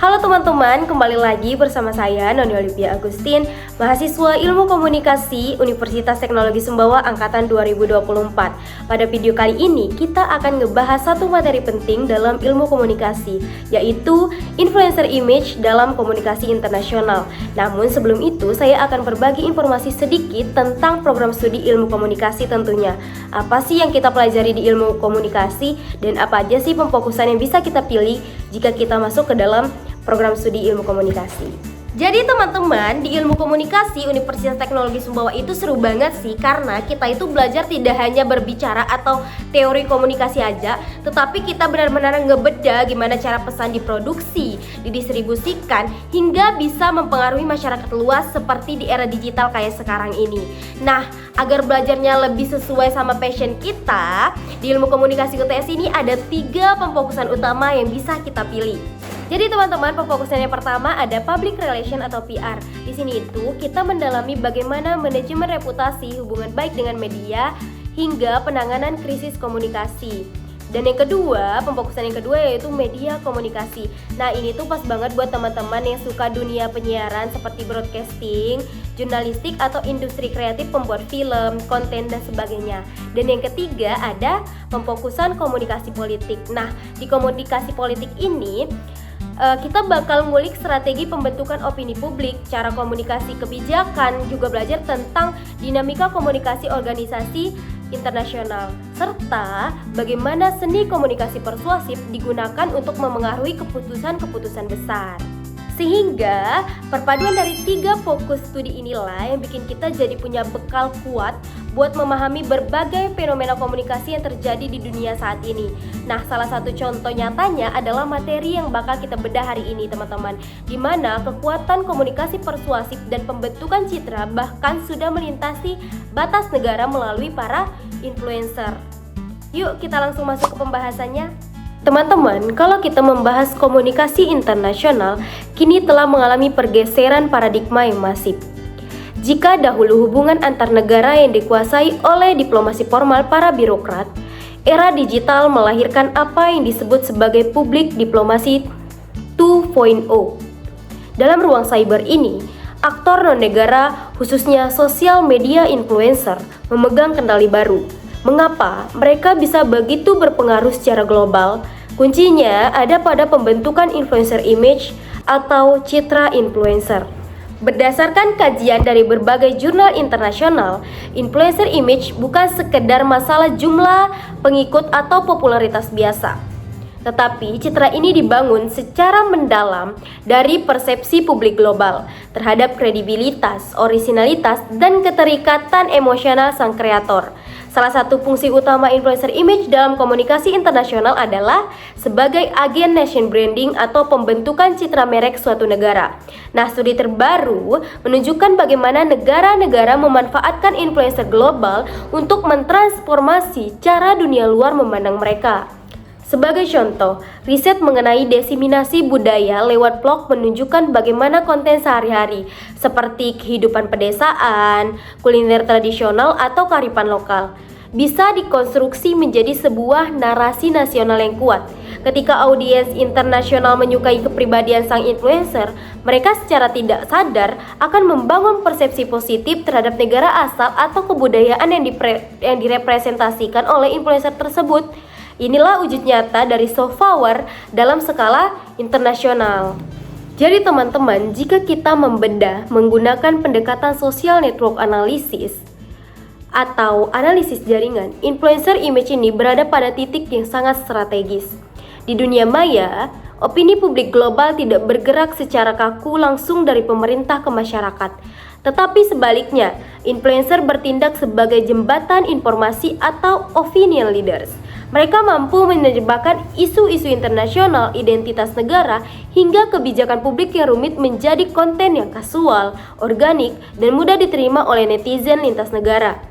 Halo teman-teman, kembali lagi bersama saya Noni Olivia Agustin, mahasiswa Ilmu Komunikasi Universitas Teknologi Sumbawa Angkatan 2024. Pada video kali ini kita akan ngebahas satu materi penting dalam ilmu komunikasi, yaitu influencer image dalam komunikasi internasional. Namun sebelum itu saya akan berbagi informasi sedikit tentang program studi ilmu komunikasi tentunya. Apa sih yang kita pelajari di ilmu komunikasi dan apa aja sih pemfokusan yang bisa kita pilih jika kita masuk ke dalam program studi ilmu komunikasi. Jadi teman-teman, di ilmu komunikasi Universitas Teknologi Sumbawa itu seru banget sih, karena kita itu belajar tidak hanya berbicara atau teori komunikasi aja, tetapi kita benar-benar ngebeda gimana cara pesan diproduksi, didistribusikan, hingga bisa mempengaruhi masyarakat luas seperti di era digital kayak sekarang ini. Nah, agar belajarnya lebih sesuai sama passion kita, di ilmu komunikasi UTS ini ada 3 pemfokusan utama yang bisa kita pilih. Jadi teman-teman, pemfokusan yang pertama ada public relation atau PR. Di sini itu kita mendalami bagaimana manajemen reputasi, hubungan baik dengan media, hingga penanganan krisis komunikasi. Dan yang kedua, pemfokusan yang kedua yaitu media komunikasi. Nah, ini tuh pas banget buat teman-teman yang suka dunia penyiaran seperti broadcasting, jurnalistik atau industri kreatif pembuat film, konten dan sebagainya. Dan yang ketiga ada pemfokusan komunikasi politik. Nah, di komunikasi politik ini kita bakal ngulik strategi pembentukan opini publik, cara komunikasi kebijakan, juga belajar tentang dinamika komunikasi organisasi internasional, serta bagaimana seni komunikasi persuasif digunakan untuk memengaruhi keputusan-keputusan besar. Sehingga perpaduan dari 3 fokus studi inilah yang bikin kita jadi punya bekal kuat buat memahami berbagai fenomena komunikasi yang terjadi di dunia saat ini. Nah, salah satu contoh nyatanya adalah materi yang bakal kita bedah hari ini teman-teman, di mana kekuatan komunikasi persuasif dan pembentukan citra bahkan sudah melintasi batas negara melalui para influencer. Yuk kita langsung masuk ke pembahasannya. Teman-teman, kalau kita membahas komunikasi internasional, kini telah mengalami pergeseran paradigma yang masif. Jika dahulu hubungan antar negara yang dikuasai oleh diplomasi formal para birokrat, era digital melahirkan apa yang disebut sebagai publik diplomasi 2.0. Dalam ruang cyber ini, aktor non-negara, khususnya sosial media influencer, memegang kendali baru. Mengapa mereka bisa begitu berpengaruh secara global? Kuncinya ada pada pembentukan influencer image atau citra influencer. Berdasarkan kajian dari berbagai jurnal internasional, influencer image bukan sekedar masalah jumlah pengikut atau popularitas biasa. Tetapi citra ini dibangun secara mendalam dari persepsi publik global terhadap kredibilitas, orisinalitas, dan keterikatan emosional sang kreator. Salah satu fungsi utama influencer image dalam komunikasi internasional adalah sebagai agen nation branding atau pembentukan citra merek suatu negara. Nah, studi terbaru menunjukkan bagaimana negara-negara memanfaatkan influencer global untuk mentransformasi cara dunia luar memandang mereka. Sebagai contoh, riset mengenai diseminasi budaya lewat blog menunjukkan bagaimana konten sehari-hari seperti kehidupan pedesaan, kuliner tradisional, atau kearifan lokal bisa dikonstruksi menjadi sebuah narasi nasional yang kuat. Ketika audiens internasional menyukai kepribadian sang influencer, mereka secara tidak sadar akan membangun persepsi positif terhadap negara asal atau kebudayaan yang direpresentasikan oleh influencer tersebut. Inilah wujud nyata dari soft power dalam skala internasional. Jadi teman-teman, jika kita membedah menggunakan pendekatan social network analysis atau analisis jaringan, influencer image ini berada pada titik yang sangat strategis. Di dunia maya, opini publik global tidak bergerak secara kaku langsung dari pemerintah ke masyarakat. Tetapi sebaliknya, influencer bertindak sebagai jembatan informasi atau opinion leaders. Mereka mampu menerjemahkan isu-isu internasional, identitas negara, hingga kebijakan publik yang rumit menjadi konten yang kasual, organik, dan mudah diterima oleh netizen lintas negara.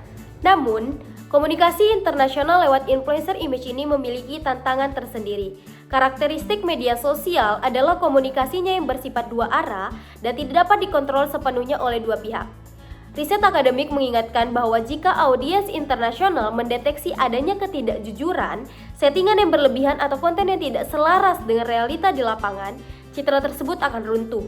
Namun, komunikasi internasional lewat influencer image ini memiliki tantangan tersendiri. Karakteristik media sosial adalah komunikasinya yang bersifat dua arah dan tidak dapat dikontrol sepenuhnya oleh dua pihak. Riset akademik mengingatkan bahwa jika audiens internasional mendeteksi adanya ketidakjujuran, settingan yang berlebihan atau konten yang tidak selaras dengan realita di lapangan, citra tersebut akan runtuh.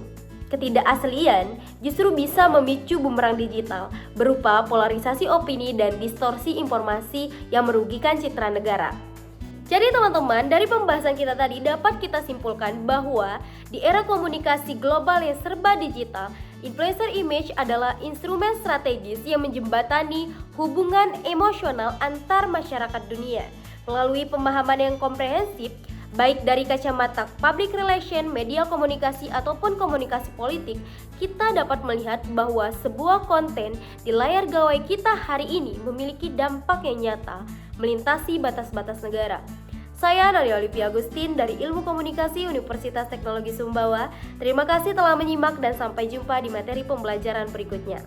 Ketidakaslian justru bisa memicu bumerang digital berupa polarisasi opini dan distorsi informasi yang merugikan citra negara. Jadi teman-teman, dari pembahasan kita tadi dapat kita simpulkan bahwa di era komunikasi global yang serba digital, influencer image adalah instrumen strategis yang menjembatani hubungan emosional antar masyarakat dunia. Melalui pemahaman yang komprehensif, baik dari kacamata public relation, media komunikasi, ataupun komunikasi politik, kita dapat melihat bahwa sebuah konten di layar gawai kita hari ini memiliki dampak yang nyata, melintasi batas-batas negara. Saya Nadia Olivia Agustin dari Ilmu Komunikasi Universitas Teknologi Sumbawa. Terima kasih telah menyimak dan sampai jumpa di materi pembelajaran berikutnya.